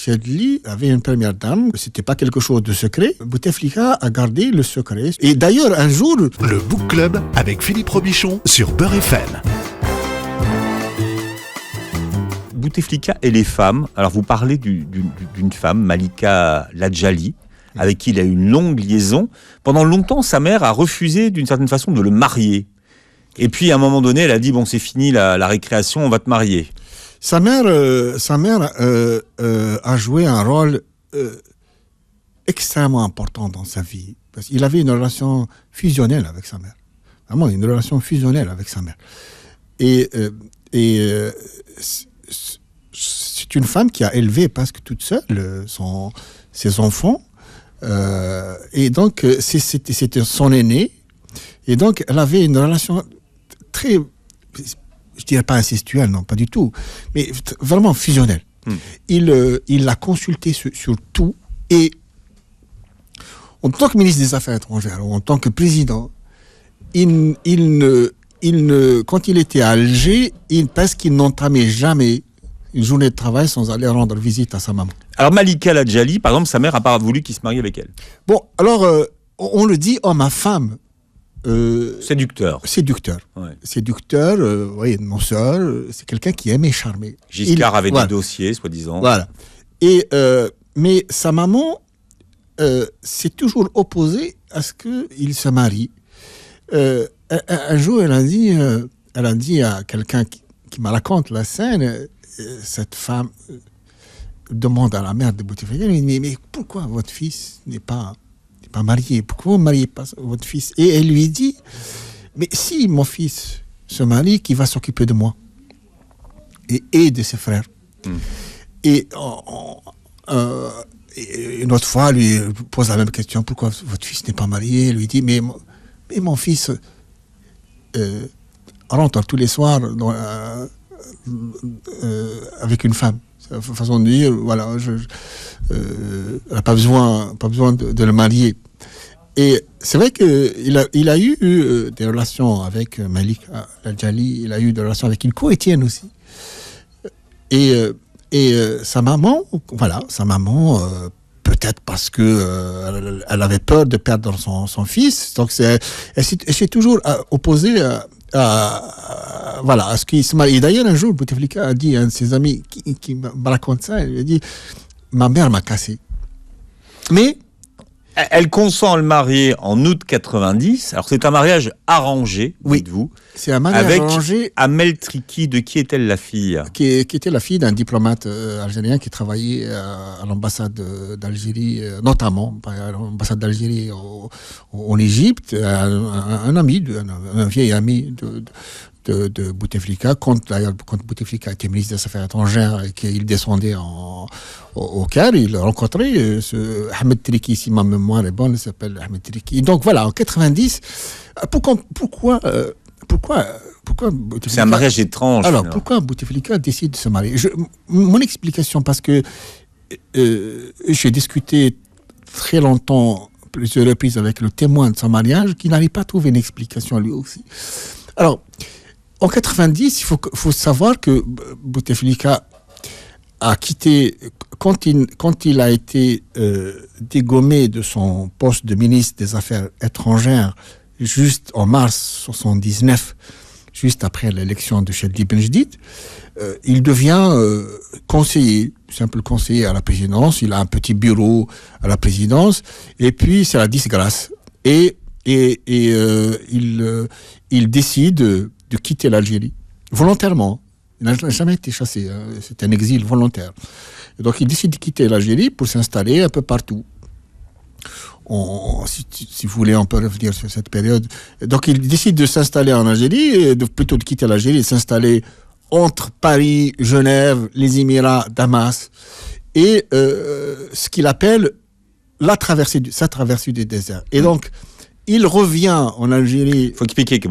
Chadli avait une première dame, c'était pas quelque chose de secret. Bouteflika a gardé le secret. Et d'ailleurs, un jour... Le Book Club avec Philippe Robichon sur Beurre FM. Bouteflika et les femmes. Alors, vous parlez d'une femme, Malika Ladjali, avec qui il a eu une longue liaison. Pendant longtemps, sa mère a refusé, d'une certaine façon, de le marier. Et puis, à un moment donné, elle a dit, bon, c'est fini la récréation, on va te marier. Sa mère a joué un rôle extrêmement important dans sa vie. Parce qu'il avait une relation fusionnelle avec sa mère. Vraiment, une relation fusionnelle avec sa mère. Et c'est une femme qui a élevé presque toute seule ses enfants. Et donc, c'était son aîné. Et donc, elle avait une relation très, je dirais pas incestuelle, non, pas du tout, mais vraiment fusionnelle. Il l'a consulté sur tout. Et en tant que ministre des Affaires étrangères, ou en tant que président, quand il était à Alger, presque qu'il n'entamait jamais une journée de travail sans aller rendre visite à sa maman. Alors Malika Ladjali, par exemple, sa mère n'a pas voulu qu'il se marie avec elle. Bon, alors, on le dit homme à femme. Séducteur. Ouais. Séducteur, oui, non seul, c'est quelqu'un qui aimait charmer. Giscard avait des dossiers, soi-disant. Voilà. Et, mais sa maman s'est toujours opposée à ce qu'il se marie. Un jour, elle a dit à quelqu'un qui me raconte la scène, cette femme demande à la mère de Bouteflika, mais pourquoi votre fils n'est pas marié? Pourquoi vous ne mariez pas votre fils? Et elle lui dit, mais si mon fils se marie, qui va s'occuper de moi et de ses frères? Et une autre fois, elle lui pose la même question, pourquoi votre fils n'est pas marié? Elle lui dit, mais mon fils rentre tous les soirs avec une femme. C'est la façon de dire, voilà, elle n'a pas besoin de le marier. Et c'est vrai qu'il a eu des relations avec Malik Ladjali, il a eu des relations avec une co-étienne aussi. Et sa maman, peut-être parce que elle avait peur de perdre son fils, donc elle s'est toujours opposée à ce qu'il se marie. Et d'ailleurs, un jour, Bouteflika a dit à un de ses amis qui me raconte ça, il a dit, ma mère m'a cassé. Mais elle consent à le marier en août 90. Alors, c'est un mariage arrangé, dites-vous. C'est un mariage arrangé. Avec Amel Triki. De qui est-elle la fille? Qui était la fille d'un diplomate algérien qui travaillait à l'ambassade d'Algérie, notamment à l'ambassade d'Algérie en Égypte. Un vieil ami de Bouteflika, quand Bouteflika était ministre des Affaires étrangères et qu'il descendait au Caire, il a rencontré Ahmed Triki, si ma mémoire est bonne, il s'appelle Ahmed Triki. Donc voilà, en 90, pourquoi c'est un mariage étrange. Alors, pourquoi Bouteflika décide de se marier? Mon explication, parce que j'ai discuté très longtemps, plusieurs reprises avec le témoin de son mariage, qui n'arrive pas à trouver une explication lui aussi. Alors, en 90, il faut savoir que Bouteflika a quitté, quand il a été dégommé de son poste de ministre des Affaires étrangères, juste en mars 1979, juste après l'élection de Chadli Benjedid, il devient simple conseiller à la présidence. Il a un petit bureau à la présidence, et puis c'est la disgrâce. Et il décide de quitter l'Algérie volontairement. Il n'a jamais été chassé. C'est un exil volontaire. Et donc il décide de quitter l'Algérie pour s'installer un peu partout. Si vous voulez, on peut revenir sur cette période. Donc il décide de s'installer en Algérie, plutôt de quitter l'Algérie, de s'installer entre Paris, Genève, les Émirats, Damas, et ce qu'il appelle sa traversée du désert. Et donc, il revient en Algérie. Il faut expliquer que,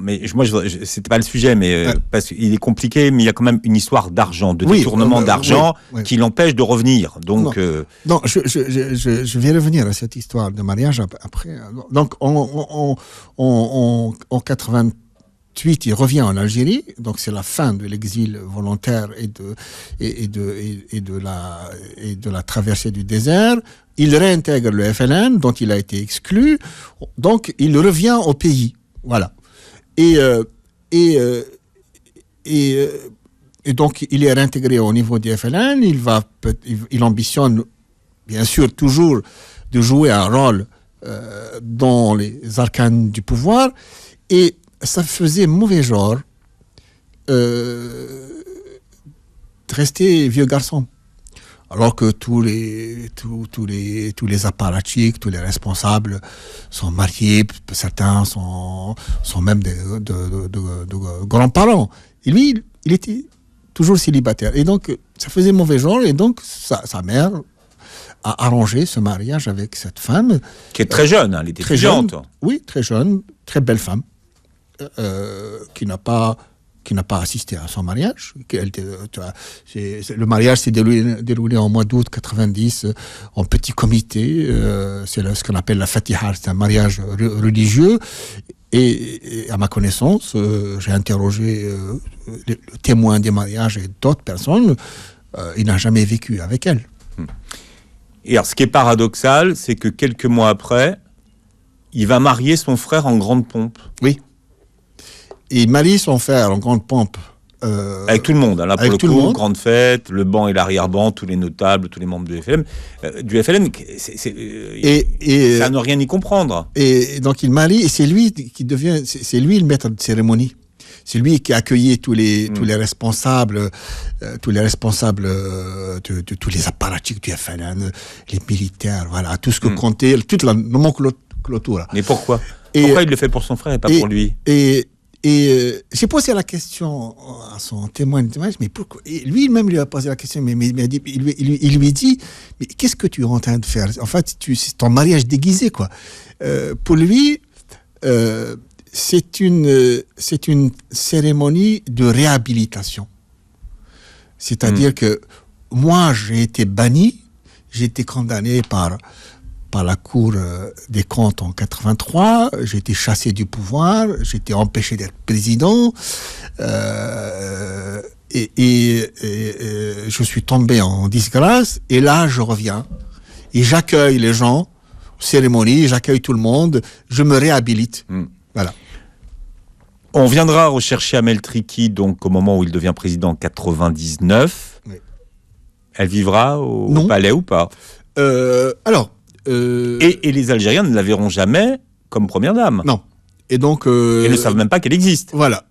mais moi, c'était pas le sujet, mais parce qu'il est compliqué, mais il y a quand même une histoire d'argent, de détournement d'argent qui l'empêche de revenir. Donc, non, je vais revenir à cette histoire de mariage après. Donc, en Ensuite, il revient en Algérie, donc c'est la fin de l'exil volontaire et de la traversée du désert. Il réintègre le FLN, dont il a été exclu, donc il revient au pays, voilà. Et donc il est réintégré au niveau du FLN. Il ambitionne, bien sûr, toujours de jouer un rôle dans les arcanes du pouvoir, et ça faisait mauvais genre de rester vieux garçon. Alors que tous les apparatchiks, tous les responsables sont mariés, certains sont même de grands-parents. Et lui, il était toujours célibataire. Et donc, ça faisait mauvais genre, et donc sa mère a arrangé ce mariage avec cette femme. Qui est très jeune, elle était très étudiante. Jeune, oui, très jeune, très belle femme. Qui n'a pas assisté à son mariage. Le mariage s'est déroulé en mois d'août 90 en petit comité. C'est ce qu'on appelle la Fatiha, c'est un mariage religieux. Et à ma connaissance, j'ai interrogé le témoin des mariages et d'autres personnes. Il n'a jamais vécu avec elle. Et alors, ce qui est paradoxal, c'est que quelques mois après, il va marier son frère en grande pompe. Oui. Il marie son frère en grande pompe. Avec tout le monde, hein, là pour le coup, grande fête, le banc et l'arrière-banc, tous les notables, tous les membres du FLN. Ça ne rien y comprendre. Et donc il marie, et c'est lui le maître de cérémonie. C'est lui qui a accueilli tous les responsables, de tous les apparatchiks du FLN, les militaires, voilà, tout ce que comptait, toute la nomenclature. Mais pourquoi il le fait pour son frère et pas pour lui? Et j'ai posé la question à son témoin de mariage, mais pourquoi? Et lui-même lui a posé la question, mais il lui dit, mais qu'est-ce que tu es en train de faire? En fait, c'est ton mariage déguisé, quoi. Pour lui, c'est une cérémonie de réhabilitation. C'est-à-dire que moi, j'ai été banni, j'ai été condamné par la Cour des comptes en 83, j'ai été chassé du pouvoir, j'ai été empêché d'être président, et je suis tombé en disgrâce, et là je reviens, et j'accueille les gens, cérémonie, j'accueille tout le monde, je me réhabilite. Voilà. On viendra rechercher Amel Triki donc au moment où il devient président en 99. Oui. Elle vivra au palais ou pas? Et les Algériens ne la verront jamais comme première dame. Non. Et donc, ils ne savent même pas qu'elle existe. Voilà.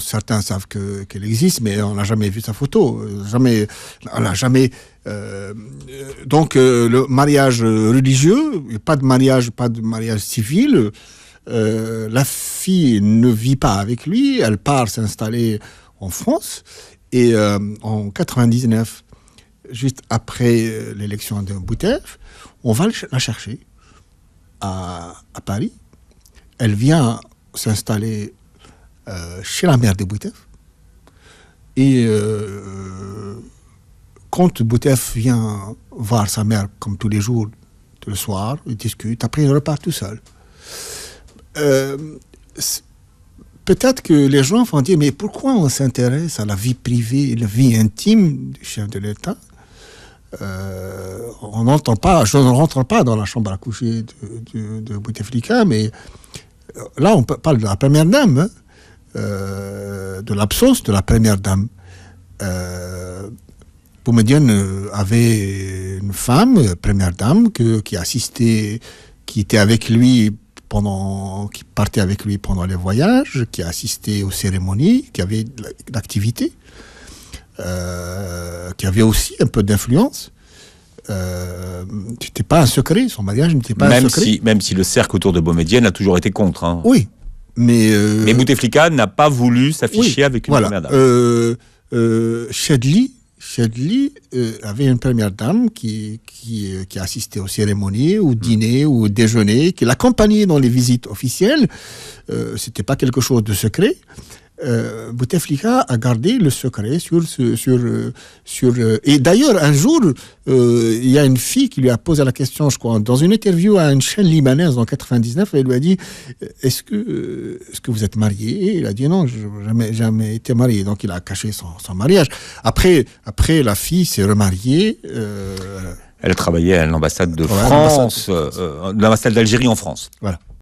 Certains savent qu'elle existe, mais on n'a jamais vu sa photo. On n'a jamais. Donc, le mariage religieux, pas de mariage civil. La fille ne vit pas avec lui. Elle part s'installer en France. Et en 99. Juste après l'élection de Boutef, on va la chercher à Paris. Elle vient s'installer chez la mère de Boutef. Et quand Boutef vient voir sa mère, comme tous les jours, le soir, ils discutent, après il repart tout seul. Peut-être que les gens vont dire, mais pourquoi on s'intéresse à la vie privée et la vie intime du chef de l'État? Je ne rentre pas dans la chambre à coucher de Bouteflika, mais là on parle de la première dame, de l'absence de la première dame. Boumediene avait une femme, première dame, qui était avec lui qui partait avec lui pendant les voyages, qui assistait aux cérémonies, qui avait de l'activité. Qui avait aussi un peu d'influence. C'était pas un secret, son mariage n'était pas un secret. Même si le cercle autour de Boumediene a toujours été contre. Hein. Oui, mais Bouteflika n'a pas voulu s'afficher avec une première dame. Chedli avait une première dame qui assistait aux cérémonies, au dîner, au déjeuner, qui l'accompagnait dans les visites officielles. C'était pas quelque chose de secret. Bouteflika a gardé le secret et d'ailleurs, un jour, il y a une fille qui lui a posé la question, je crois, dans une interview à une chaîne libanaise en 99, elle lui a dit est-ce que vous êtes marié? Il a dit non, je n'ai jamais été marié. Donc il a caché son mariage. Après, la fille s'est remariée. Elle a travaillé à l'ambassade de France, l'ambassade d'Algérie en France. Voilà.